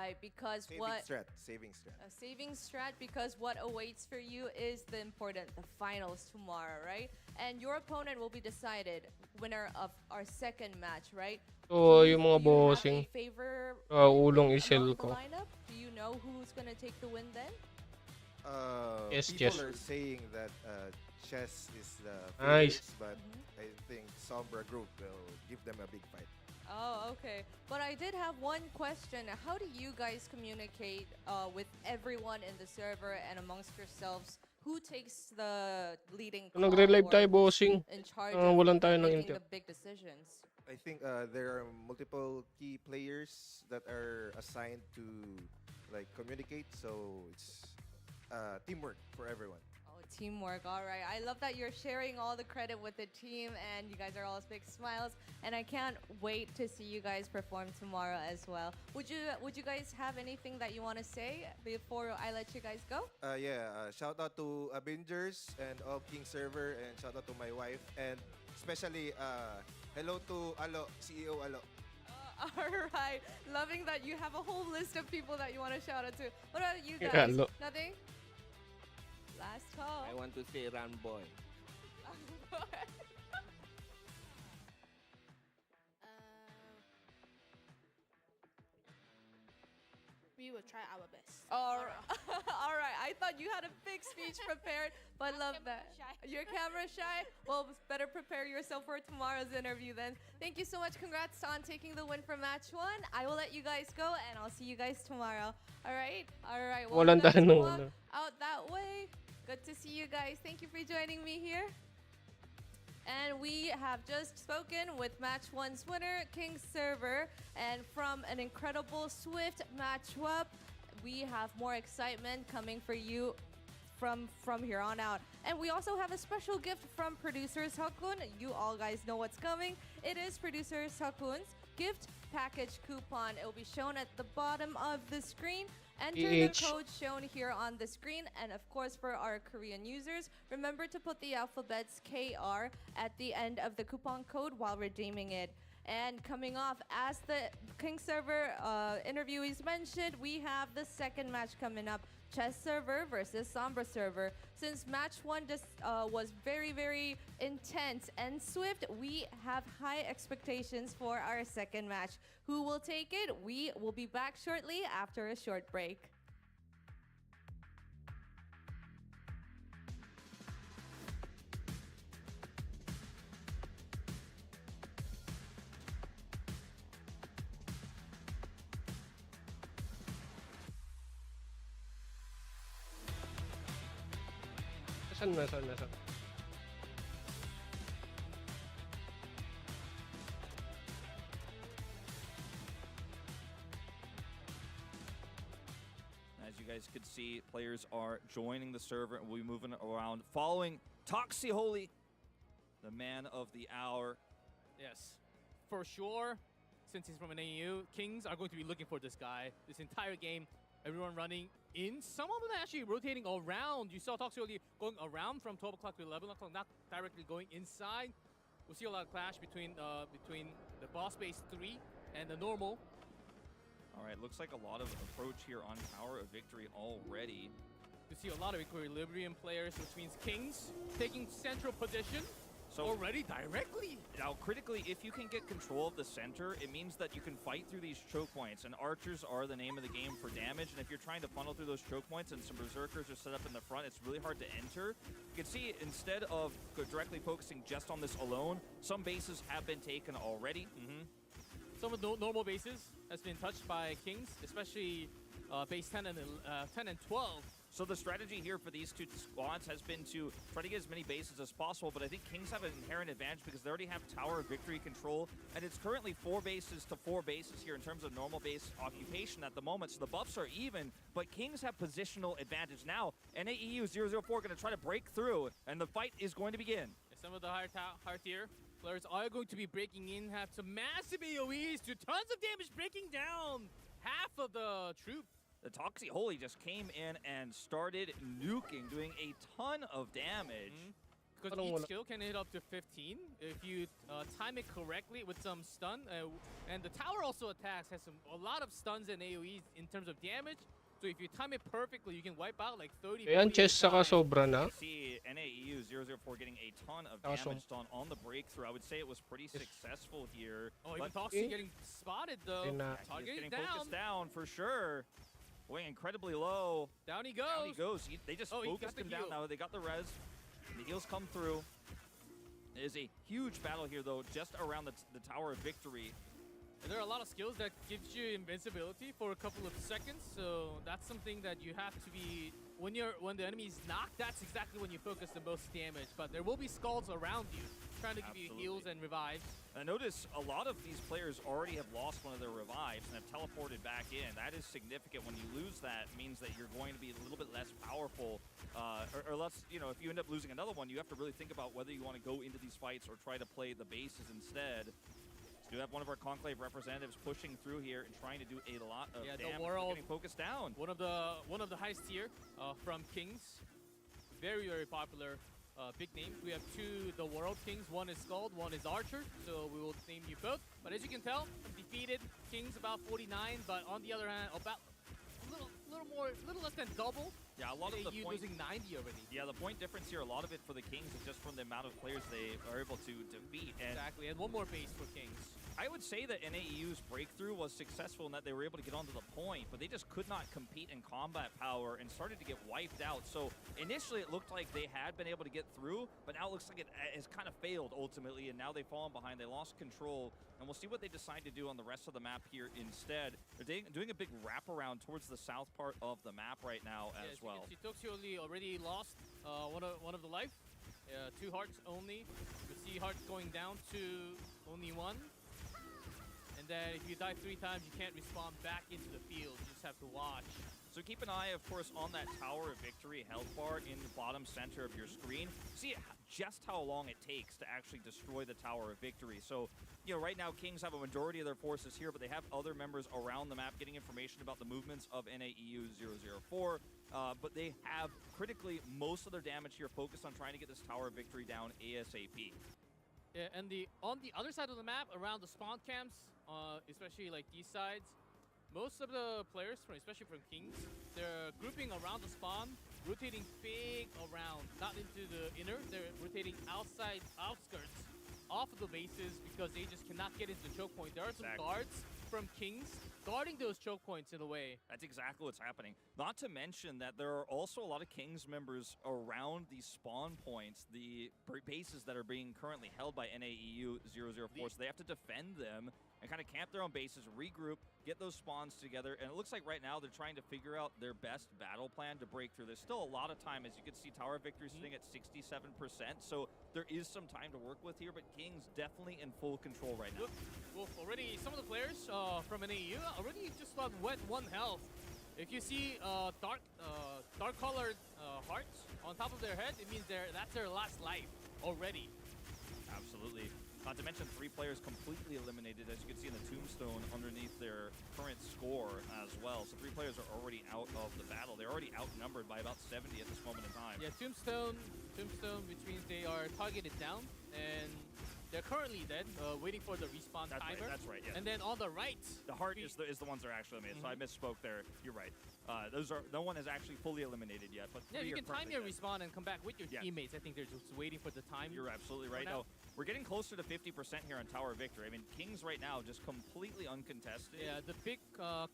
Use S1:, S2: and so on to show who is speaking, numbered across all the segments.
S1: right, because
S2: Saving strat.
S1: a saving strat, because what awaits for you is the finals tomorrow, right? And your opponent will be decided winner of our second match, right?
S3: So, yung mga
S1: Do you have a
S3: bossing,
S1: favor
S3: ulong
S1: among
S3: isel
S1: the
S3: ko.
S1: lineup? Do you know who's gonna take the win then?
S3: Yes,
S2: People
S3: yes.
S2: are saying that chess is the
S3: Nice.
S2: favorites, but I think Sombra Group will give them a big fight.
S1: Oh, okay. But I did have one question. How do you guys communicate with everyone in the server and amongst yourselves? Who takes the leading call
S3: Nag-relive
S1: or
S3: tayo,
S1: who's
S3: bossing.
S1: in charge of
S3: Walan tayo ng
S1: making
S3: intel.
S1: the big decisions?
S2: I think there are multiple key players that are assigned to like communicate, so it's teamwork for everyone.
S1: Oh, teamwork. All right. I love that you're sharing all the credit with the team and you guys are all big smiles. And I can't wait to see you guys perform tomorrow as well. Would you guys have anything that you want to say before I let you guys go?
S2: Shout out to Avengers and all King server, and shout out to my wife, and especially hello to Alo, CEO Alo.
S1: All right. Loving that you have a whole list of people that you want to shout out to. What about you
S3: Yeah,
S1: guys?
S3: look.
S1: Nothing? Last call.
S4: I want to say run boy.
S5: We will try our best.
S1: All right. I thought you had a big speech prepared, but love that. You're camera shy? Well, better prepare yourself for tomorrow's interview then. Thank you so much. Congrats on taking the win for match 1. I will let you guys go, and I'll see you guys tomorrow. All right? All right. Well,
S3: Walang
S1: you guys
S3: tanong,
S1: walk
S3: ano.
S1: out that way. Good to see you guys. Thank you for joining me here. And we have just spoken with Match 1's winner, King Server. And from an incredible, swift matchup, we have more excitement coming for you from here on out. And we also have a special gift from Producers Hakun. You all guys know what's coming. It is Producers Hakun's gift package coupon. It will be shown at the bottom of the screen. Enter the code shown here on the screen. And of course, for our Korean users, remember to put the alphabets KR at the end of the coupon code while redeeming it. And coming off, as the King Server interviewees mentioned, we have the second match coming up. Chess Server versus Sombra Server. Since match 1 was very, very intense and swift, we have high expectations for our second match. Who will take it? We will be back shortly after a short break.
S3: Saan na?
S6: As you guys could see, players are joining the server and we'll be moving around, following Toxi Holy, the man of the hour.
S7: Yes, for sure. Since he's from an AU, Kings are going to be looking for this guy this entire game. Everyone running in. Some of them actually rotating around. You saw Toxi Holy going around from 12 o'clock to 11 o'clock, not directly going inside. We'll see a lot of clash between the boss base 3 and the normal.
S6: All right, looks like a lot of approach here on Power of Victory already.
S7: You see a lot of equilibrium players, which means Kings taking central position already directly.
S6: Now, critically, if you can get control of the center, it means that you can fight through these choke points, and archers are the name of the game for damage, and if you're trying to funnel through those choke points and some berserkers are set up in the front, it's really hard to enter. You can see, instead of directly focusing just on this alone, some bases have been taken already.
S7: Some of the normal bases has been touched by Kings, especially base 10 and 12.
S6: So the strategy here for these two squads has been to try to get as many bases as possible, but I think Kings have an inherent advantage because they already have Tower of Victory control, and it's currently 4 bases to 4 bases here in terms of normal base occupation at the moment, so the buffs are even, but Kings have positional advantage. Now, NAEU 004 going to try to break through, and the fight is going to begin.
S7: Some of the higher tier players are going to be breaking in, have some massive AoEs, do tons of damage, breaking down half of the troop.
S6: The Toxi Holy just came in and started nuking, doing a ton of damage.
S7: Because
S3: Parang
S7: each
S3: wala.
S7: skill can hit up to 15 if you time it correctly with some stun. And the tower also attacks, has a lot of stuns and AoEs in terms of damage. So if you time it perfectly, you can wipe out like 30, 40
S3: Ayan,
S7: at a
S3: chest saka
S7: time.
S3: sobra na.
S6: You see NAEU 004 getting a ton of
S3: Awesome.
S6: damage done on the breakthrough. I would say it was pretty successful here.
S7: Oh, even
S6: but
S7: Toxic getting spotted though.
S3: Ayun na.
S6: he's
S7: Target
S6: getting
S7: down.
S6: focused down for sure. Going incredibly low.
S7: Down he
S6: Down he
S7: goes.
S6: goes. They just
S7: Oh, he got
S6: focused
S7: the
S6: him down
S7: heal.
S6: now. They got the res. The heals come through. It is a huge battle here, though, just around the Tower of Victory.
S7: And there are a lot of skills that gives you invincibility for a couple of seconds, so that's something that you have to be when the enemy is knocked. That's exactly when you focus the most damage. But there will be skulls around you, trying to give you heals and revives.
S6: And notice a lot of these players already have lost one of their revives and have teleported back in. That is significant. When you lose that, it means that you're going to be a little bit less powerful, or less. You know, if you end up losing another one, you have to really think about whether you want to go into these fights or try to play the bases instead. We do have one of our Conclave representatives pushing through here and trying to do a lot of damage.
S7: The world
S6: Getting focused down.
S7: One of the highest tier from Kings, very popular big names. We have two the World Kings. One is Scald, one is Archer. So we will name you both. But as you can tell, defeated Kings about 49. But on the other hand, about little less than double.
S6: Yeah, a lot of the
S7: you
S6: point,
S7: losing 90 already.
S6: Yeah, the point difference here, a lot of it for the Kings is just from the amount of players they are able to defeat. And
S7: Exactly, and one more base for Kings.
S6: I would say that NAEU's breakthrough was successful in that they were able to get onto the point, but they just could not compete in combat power and started to get wiped out. So initially it looked like they had been able to get through, but now it looks like it has kind of failed ultimately, and now they've fallen behind. They lost control, and we'll see what they decide to do on the rest of the map here instead. They're doing a big wraparound towards the south part of the map right now as well.
S7: Toxioli already lost one of the life. 2 hearts only. You see hearts going down to only 1. And then if you die 3 times, you can't respawn back into the field. You just have to watch.
S6: So keep an eye, of course, on that Tower of Victory health bar in the bottom center of your screen. See just how long it takes to actually destroy the Tower of Victory. So, you know, right now, Kings have a majority of their forces here, but they have other members around the map getting information about the movements of NAEU 004. But they have, critically, most of their damage here focused on trying to get this Tower of Victory down ASAP.
S7: Yeah, and on the other side of the map, around the spawn camps, especially like these sides, most of the players, especially from Kings, they're grouping around the spawn, rotating big around, not into the inner. They're rotating outskirts off of the bases because they just cannot get into the choke point. There are some guards from Kings guarding those choke points in a way.
S6: That's exactly what's happening. Not to mention that there are also a lot of Kings members around these spawn points, the bases that are being currently held by NAEU 004, so they have to defend them and kind of camp their own bases, regroup, get those spawns together, and it looks like right now they're trying to figure out their best battle plan to break through. There's still a lot of time. As you can see, Tower of Victory sitting at 67%, so there is some time to work with here, but Kings definitely in full control right now.
S7: Wolf, already some of the players from NAEU already just got wet 1 health. If you see dark colored hearts on top of their head, it means that's their last life already.
S6: Absolutely. Not to mention 3 players completely eliminated, as you can see in the tombstone underneath their current score as well. So 3 players are already out of the battle. They're already outnumbered by about 70 at this moment in time.
S7: Yeah, tombstone, which means they are targeted down, and they're currently dead, waiting for the respawn timer.
S6: Right, that's right, yeah.
S7: And then on the right,
S6: the heart is the ones that are actually eliminated, so I misspoke there. You're right. No one is actually fully eliminated yet, but
S7: yeah, you can time your respawn and come back with your
S6: Yeah.
S7: teammates. I think they're just waiting for the time.
S6: You're absolutely right. No, we're getting closer to 50% here on Tower of Victory. I mean, Kings right now just completely uncontested.
S7: Yeah, the big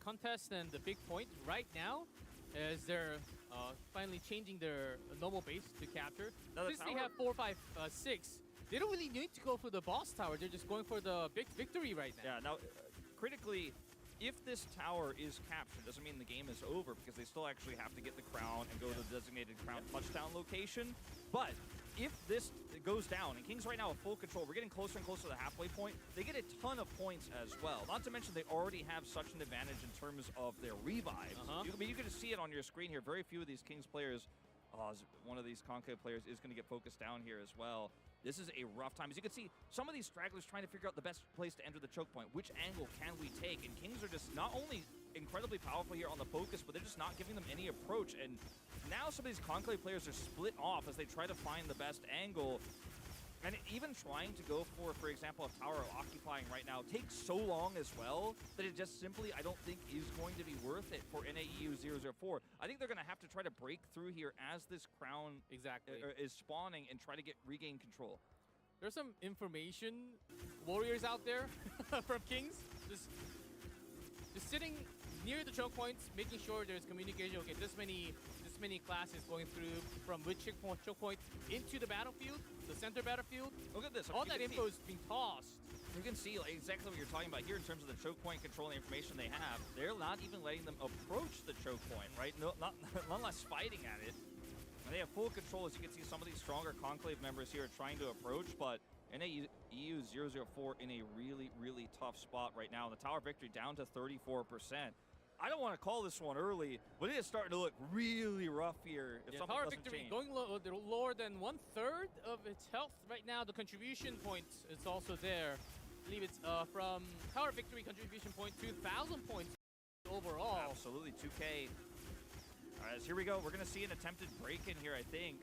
S7: contest and the big point right now is they're finally changing their normal base to capture.
S6: Now,
S7: Since they have 4, 5, 6, they don't really need to go for the boss tower. They're just going for the big victory right now.
S6: Yeah, now, critically, if this tower is captured, doesn't mean the game is over, because they still actually have to get the crown and go to the designated crown touchdown location. But if this goes down, and Kings right now have full control, we're getting closer and closer to the halfway point, they get a ton of points as well. Not to mention they already have such an advantage in terms of their revives. I mean, you can see it on your screen here. Very few of these Kings players, one of these Conclave players is going to get focused down here as well. This is a rough time. As you can see, some of these stragglers trying to figure out the best place to enter the choke point. Which angle can we take? And Kings are just not only incredibly powerful here on the focus, but they're just not giving them any approach. And now some of these Conclave players are split off as they try to find the best angle. And even trying to go for example, a tower occupying right now takes so long as well that it just simply, I don't think, is going to be worth it for NAEU 004. I think they're going to have to try to break through here as this crown is spawning and try to regain control.
S7: There's some information warriors out there from Kings. Just sitting near the choke points, making sure there's communication. Okay, this many classes going through from which choke point into the battlefield, the center battlefield.
S6: Look at this.
S7: All that info is being tossed.
S6: You can see like, exactly what you're talking about here in terms of the choke point controlling the information they have. They're not even letting them approach the choke point, right? No, not unless fighting at it. And they have full control. As you can see, some of these stronger Conclave members here are trying to approach, but NAEU 004 in a really, really tough spot right now. The Tower Victory down to 34%. I don't want to call this one early, but it is starting to look really rough here. If something
S7: Tower
S6: doesn't
S7: Victory
S6: change.
S7: going lower than 1/3 of its health right now. The contribution points is also there. I believe it's from Tower Victory contribution point 2,000 points overall.
S6: Absolutely, 2K. All right, here we go. We're going to see an attempted break-in here, I think.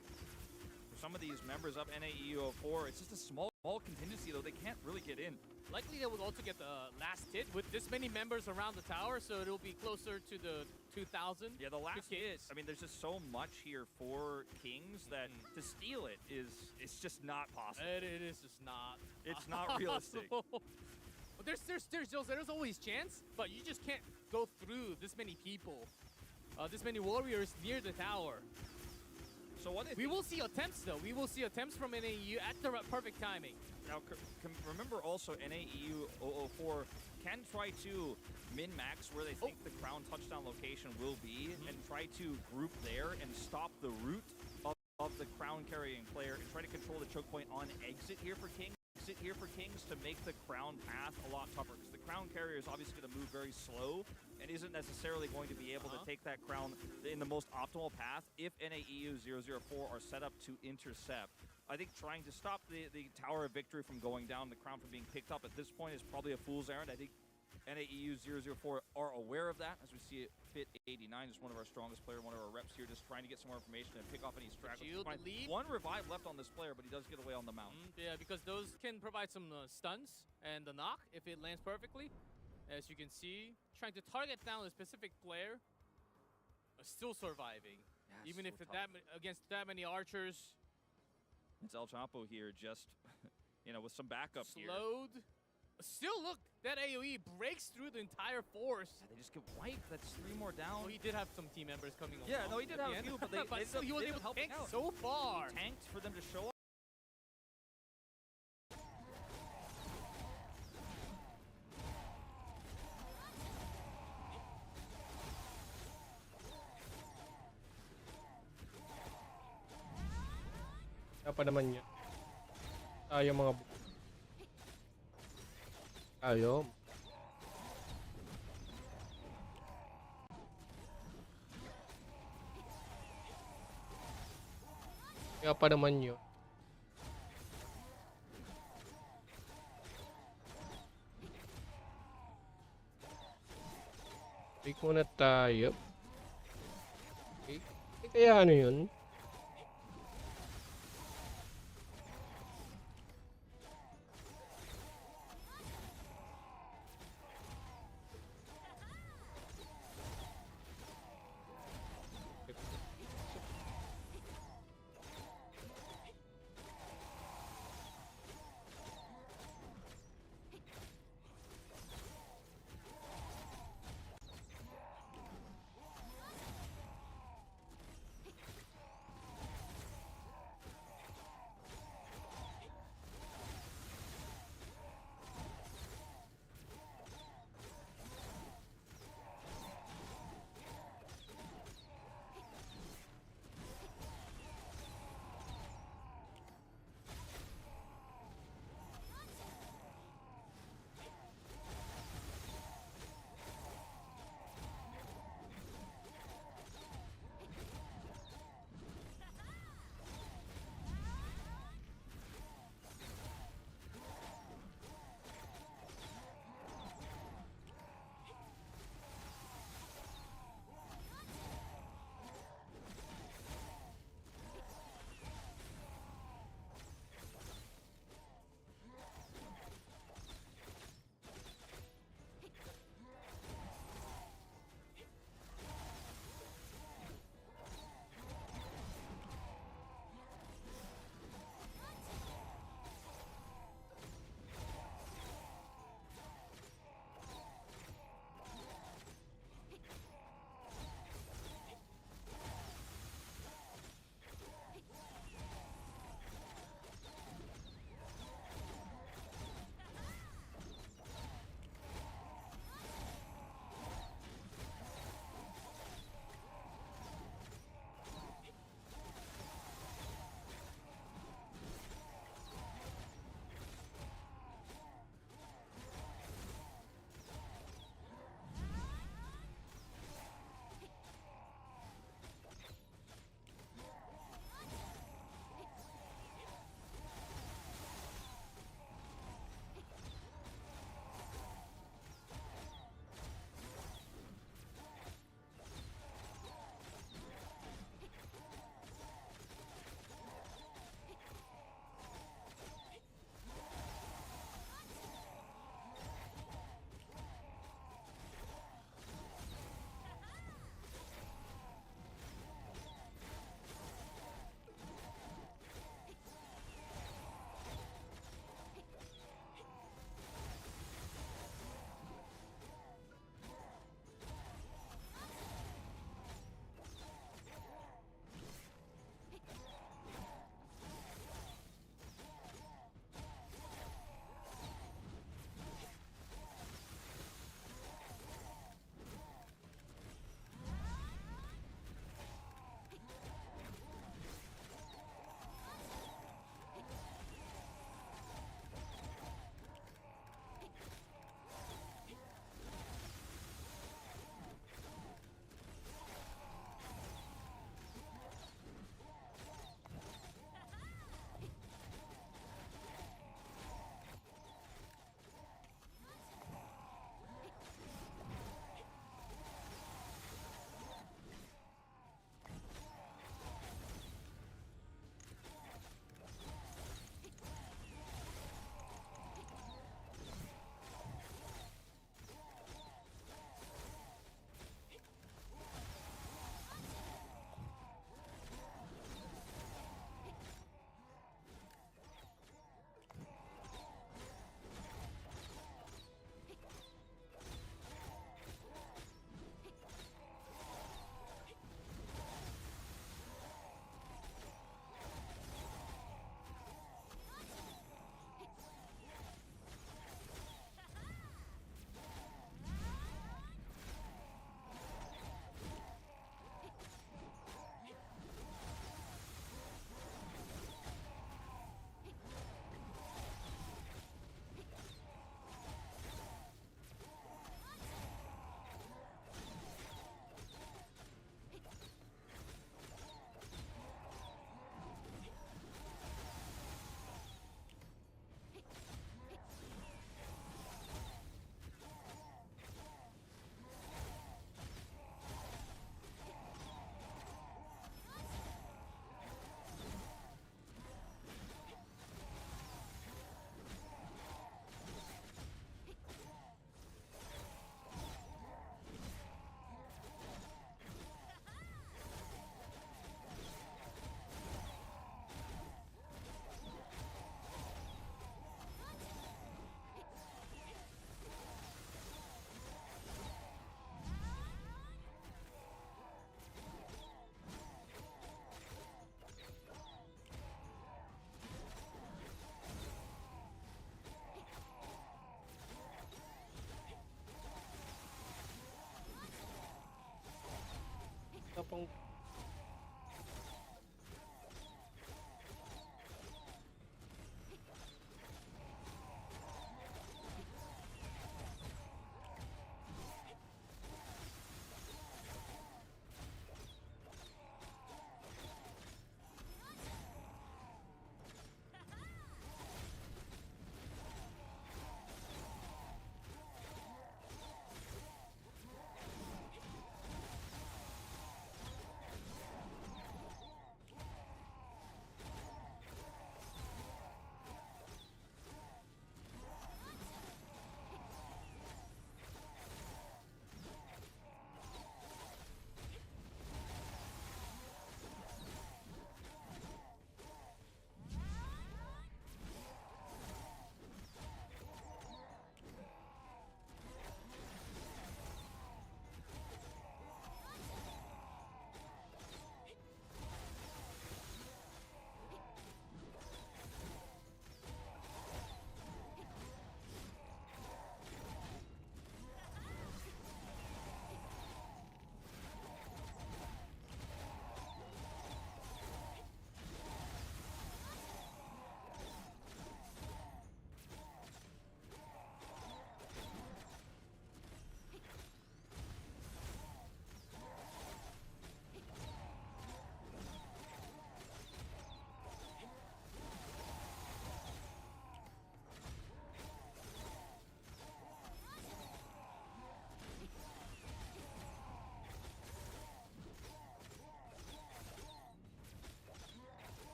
S6: For some of these members of NAEU 04, it's just a small contingency, though. They can't really get in.
S7: Likely they will also get the last hit with this many members around the tower, so it'll be closer to the 2,000.
S6: Yeah, the last hit. I mean, there's just so much here for Kings that to steal it it's just not possible.
S7: It is just not.
S6: It's not realistic.
S7: But there's always chance, but you just can't go through this many people, this many warriors near the tower.
S6: So what if
S7: we will see attempts, though. We will see attempts from NAEU at the perfect timing.
S6: Now, remember also NAEU 004 can try to min-max where they think the crown touchdown location will be and try to group there and stop the route of the crown carrying player and try to control the choke point on exit here for Kings. To make the crown path a lot tougher, because the crown carrier is obviously going to move very slow and isn't necessarily going to be able to take that crown in the most optimal path if NAEU 004 are set up to intercept. I think trying to stop the Tower of Victory from going down, the crown from being picked up at this point is probably a fool's errand. I think NAEU 004 are aware of that, as we see it. Fit89 is one of our strongest players, one of our reps here, just trying to get some more information and pick off any stragglers. One revive left on this player, but he does get away on the mount.
S7: Yeah, because those can provide some stuns and the knock if it lands perfectly. As you can see, trying to target down a specific player, still surviving. Yeah, even if against that many archers.
S6: It's El Chapo here, just with some backup here.
S7: Slowed. Still, look, that AoE breaks through the entire force.
S6: Yeah, they just get wiped. That's 3 more down.
S7: Oh, he did have some team members coming along.
S6: Yeah, no, he did have a few, but
S7: still, he was able to tank so far.
S6: He tanked for them to show up.
S3: Kaya pa naman yun. Tayo mga tayo. Kaya pa naman yun. Pick muna tayo. Okay. Kaya ano yun? pang...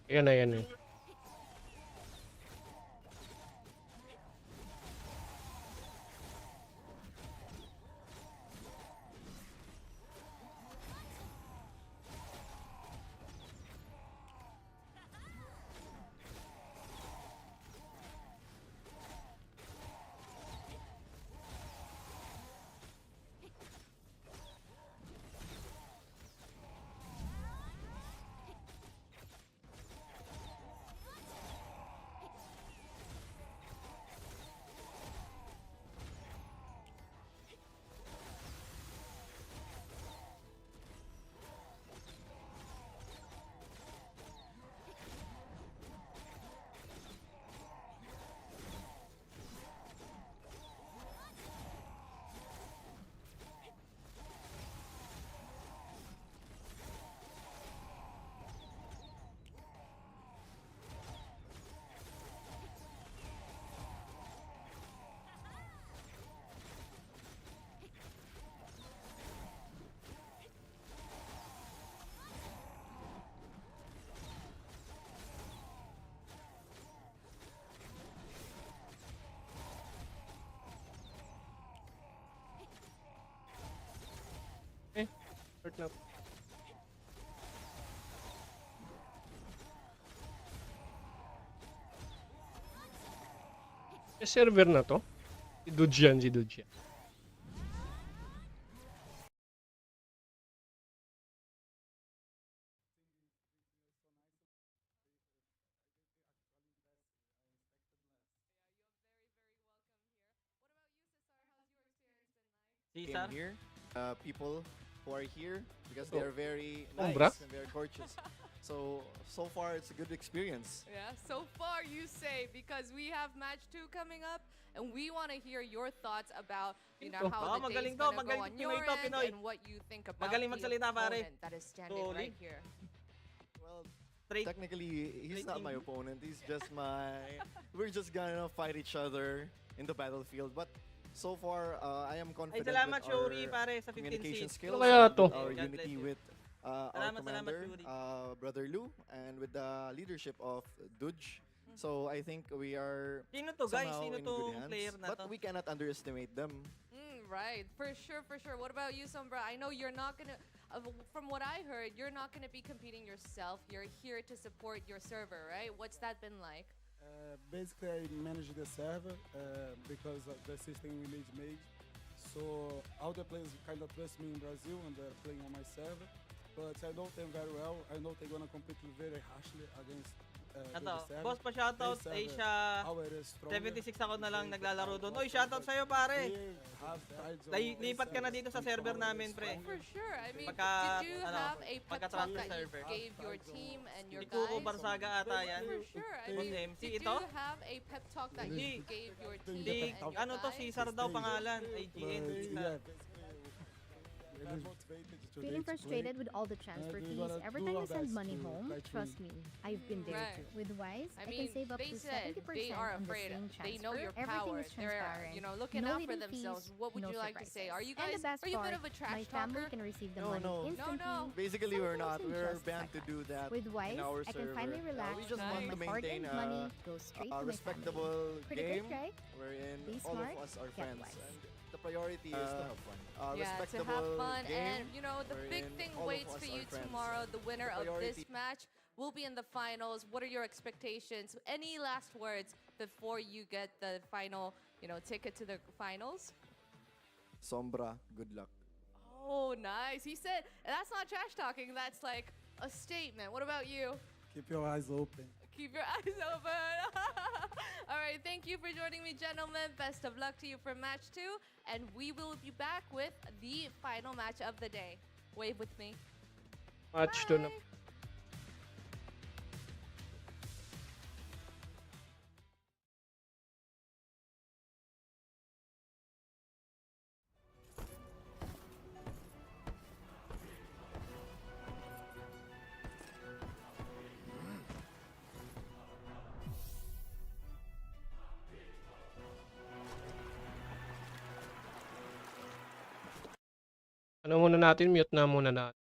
S3: Ayan na, yan. na. Yung server na to? Si Dudjan, si Dudjan.
S4: Came here, people who are here because
S3: Oh.
S4: they're very
S3: Sombra?
S4: nice and very courteous. So far it's a good experience.
S1: Yeah, so far you say, because we have match 2 coming up and we want to hear your thoughts about, you know,
S3: Oh.
S1: how the day's
S8: magaling to,
S1: gonna go
S8: magaling
S1: on
S8: to,
S1: your
S8: Pinoy to,
S1: end
S8: Pinoy.
S1: and what you think about
S8: Magaling
S1: the
S8: magsalita, pare.
S1: opponent that is standing
S8: Solid.
S1: right here.
S4: Well,
S8: Straight.
S4: technically he's not my
S8: Straight
S4: opponent. He's just my. We're just gonna fight each other in the battlefield. But so far, I am
S8: Ay,
S4: confident
S8: salamat,
S4: with
S8: Shuri,
S4: our
S8: pare, sa 15
S4: communication
S8: seats.
S4: skills,
S3: Ano kaya to?
S4: with our
S8: God
S4: unity
S8: bless you.
S4: with our
S8: Salamat,
S4: commander,
S8: Shuri.
S4: Brother Lou, and with the leadership of Dudj. So I think we are
S8: Sino to, guys?
S4: somehow
S8: Sino
S4: in good
S8: tong
S4: hands.
S8: player na
S4: But
S8: to?
S4: we cannot underestimate them.
S1: Right, for sure, for sure. What about you, Sombra? I know you're not gonna, from what I heard, you're not gonna be competing yourself. You're here to support your server, right? What's that been like?
S9: Basically, I manage the server because of the system we made. So all the players kind of trust me in Brazil and they're playing on my server. But I know them very well. I know they're gonna compete very harshly against
S8: Ato,
S9: the server.
S8: boss pa shoutout,
S9: They serve
S8: Asia.
S9: our stronger.
S8: 76 ako na lang
S9: They-
S8: naglalaro doon. Oy, shoutout sa'yo, pare.
S9: They have tried on
S8: Lipat ka na
S9: servers
S8: dito sa
S9: and
S8: server
S9: follow
S8: namin,
S9: this
S8: pre.
S9: one.
S1: For sure. I mean,
S8: Pagka-
S1: did you
S8: ano,
S1: have a pep talk
S8: pagka-transfer
S1: that you
S8: server.
S1: gave your team and your
S8: Hindi Kuko
S1: guys?
S8: Barsaga ata yan.
S1: For sure. I
S8: Boss
S1: mean,
S8: MC,
S1: did
S8: ito?
S1: you have a pep talk that you
S8: Hindi.
S1: gave your team
S8: Di,
S1: and your
S8: ano to,
S1: guys?
S8: Caesar daw pangalan. IGN.
S9: But,
S8: Caesar.
S9: yeah, basically, we're motivated today
S10: Feeling
S9: to play.
S10: frustrated with all the transfer
S9: we
S10: fees.
S9: gotta
S10: Every
S9: do
S10: time
S9: our
S10: I send
S9: best
S10: money
S9: to
S10: home,
S9: try to
S10: trust me, I've been there
S1: Right.
S10: too. With Wise,
S1: I
S10: I,
S1: mean,
S10: can save up
S1: they
S10: to
S1: said
S10: 70%
S1: they are
S10: on the
S1: afraid.
S10: same
S1: They know
S10: transfer.
S1: your
S10: Everything
S1: power.
S10: is
S1: They're,
S10: transparent.
S1: you know, looking
S10: no
S1: out for
S10: hidden
S1: themselves.
S10: fees,
S1: What would
S10: no
S1: you like to
S10: surprises.
S1: say? Are you
S10: And
S1: guys?
S10: the best
S1: Are you a bit
S10: part,
S1: of a trash
S10: my family
S1: talker?
S10: can receive the
S4: No,
S10: money
S4: no.
S10: instantly.
S1: No.
S4: Basically, we're
S10: sometimes
S4: not.
S10: in
S4: We're
S10: just
S4: banned to
S10: seconds.
S4: do that
S10: With Wise,
S4: in our
S10: I
S4: server.
S10: can finally relax
S4: We just want
S1: Nice.
S4: to
S10: my hard-earned
S4: maintain
S10: money goes straight
S4: a
S10: to my family.
S4: respectable
S10: Pretty
S4: game
S10: great, right?
S4: wherein
S10: Be
S4: all
S10: smart,
S4: of us are
S10: get
S4: friends.
S10: wise.
S4: And the priority is to have fun.
S1: Yeah, to
S4: Respectable
S1: have fun.
S4: game.
S1: And, you know, the big
S4: wherein
S1: thing
S4: all of
S1: waits
S4: us
S1: for
S4: are
S1: you
S4: friends.
S1: tomorrow. The winner of this
S4: priority-
S1: match will be in the finals. What are your expectations? Any last words before you get the final, you know, ticket to the finals?
S4: Sombra, good luck.
S1: Oh, nice. He said, that's not trash talking. That's like a statement. What about you?
S9: Keep your eyes open.
S1: Keep your eyes open. All right, thank you for joining me, gentlemen. Best of luck to you for match 2. And we will be back with the final match of the day. Wave with me.
S3: Match to na.
S1: Bye.
S3: Ano muna natin? Mute na muna natin.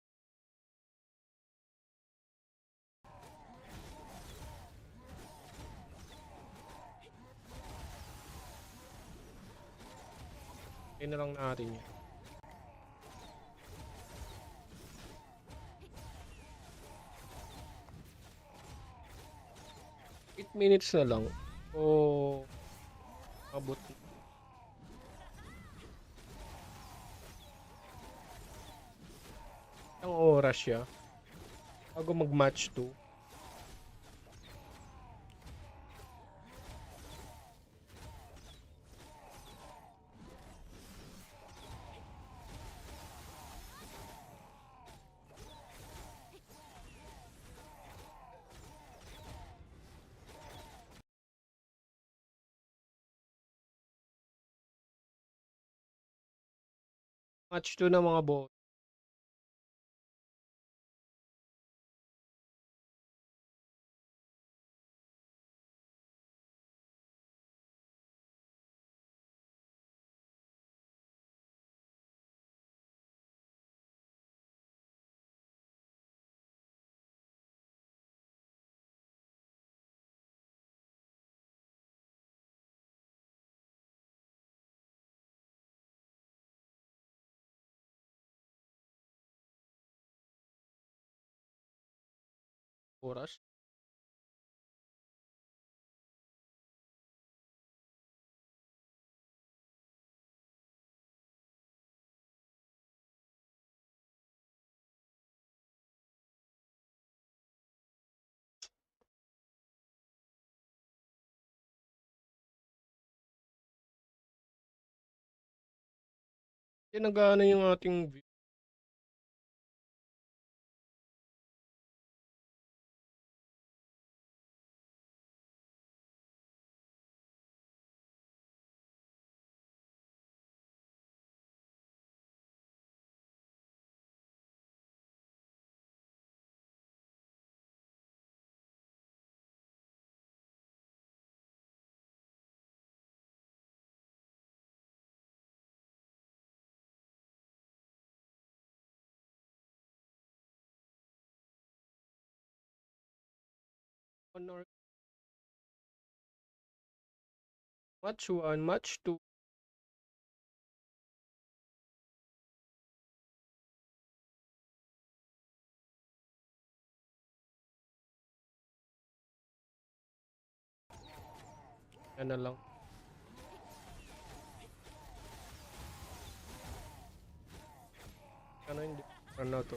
S3: Okay na lang natin yun. Eight minutes na lang. O abot. Ang oras siya. Bago mag-match 2. Match 2 ng mga bot. oras. Nag-aano yung ating view. Honor. Match 1, match 2. Yan na lang. Ano hindi? Ano to?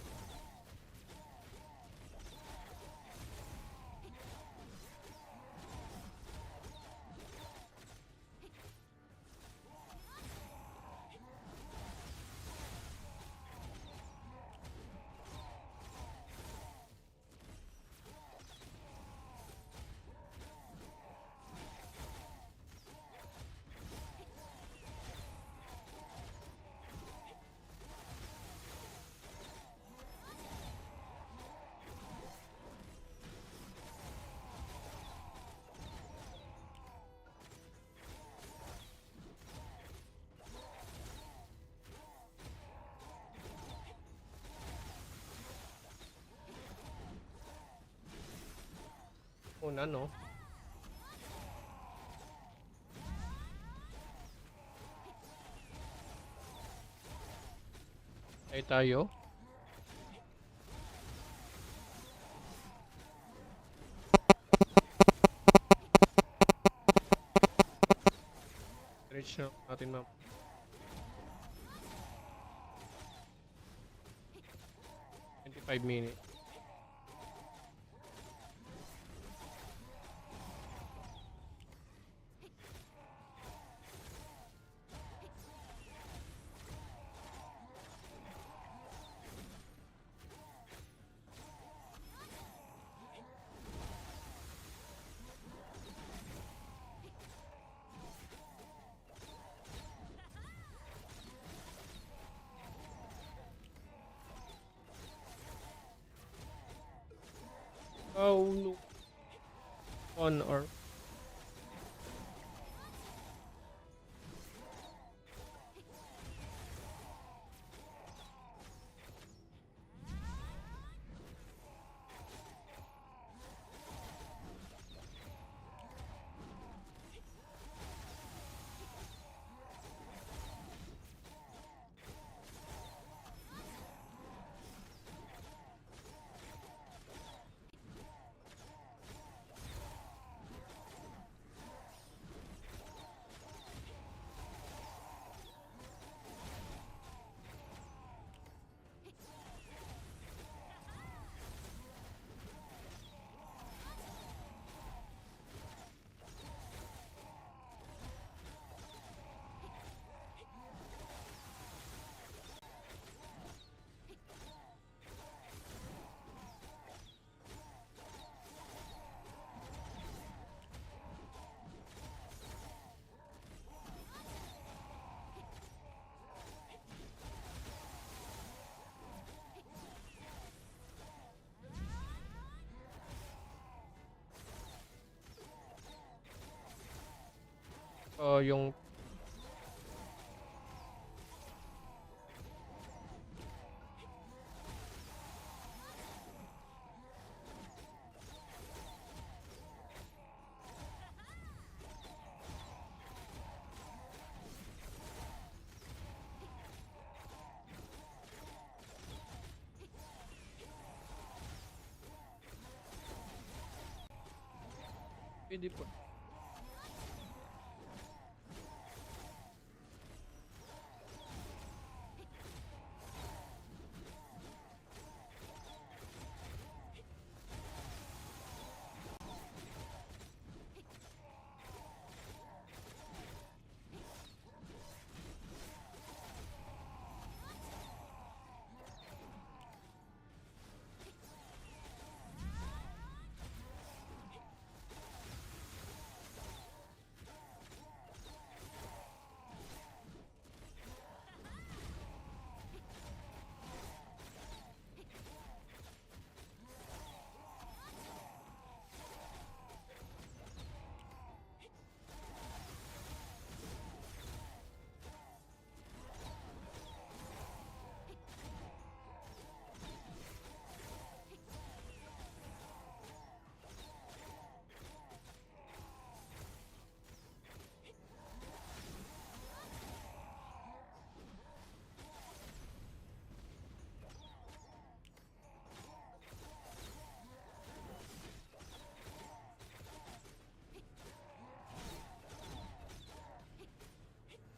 S3: Una, no? Ay tayo. Reach na natin, ma'am. $25. Oh no. On or yung Hindi po.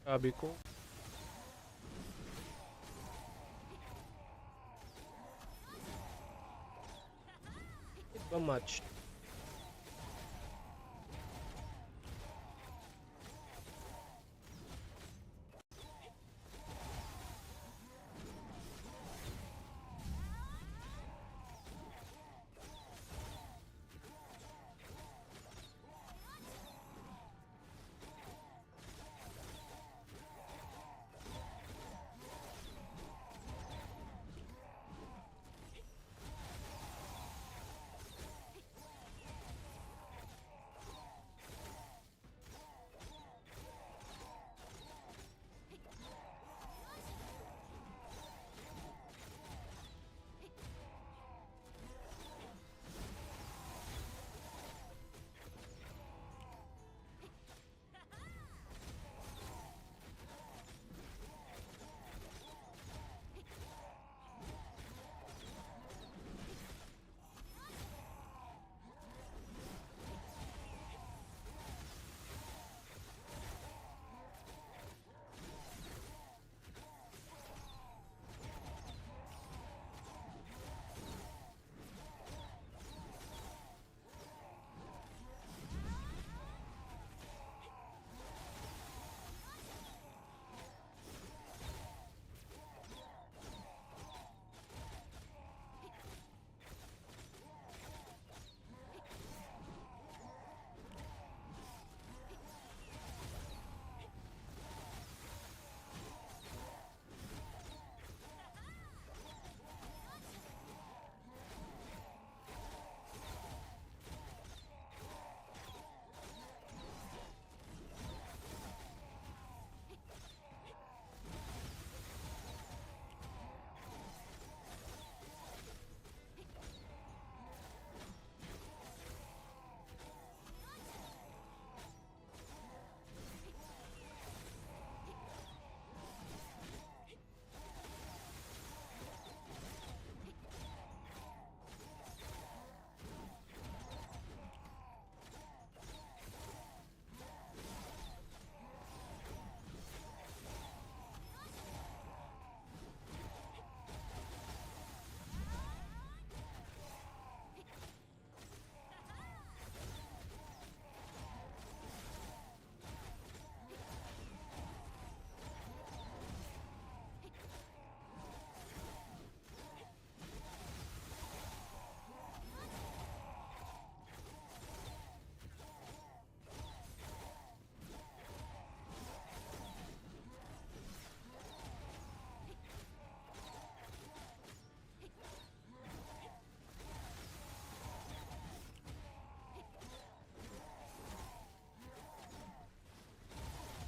S3: Sabi ko. It ba match?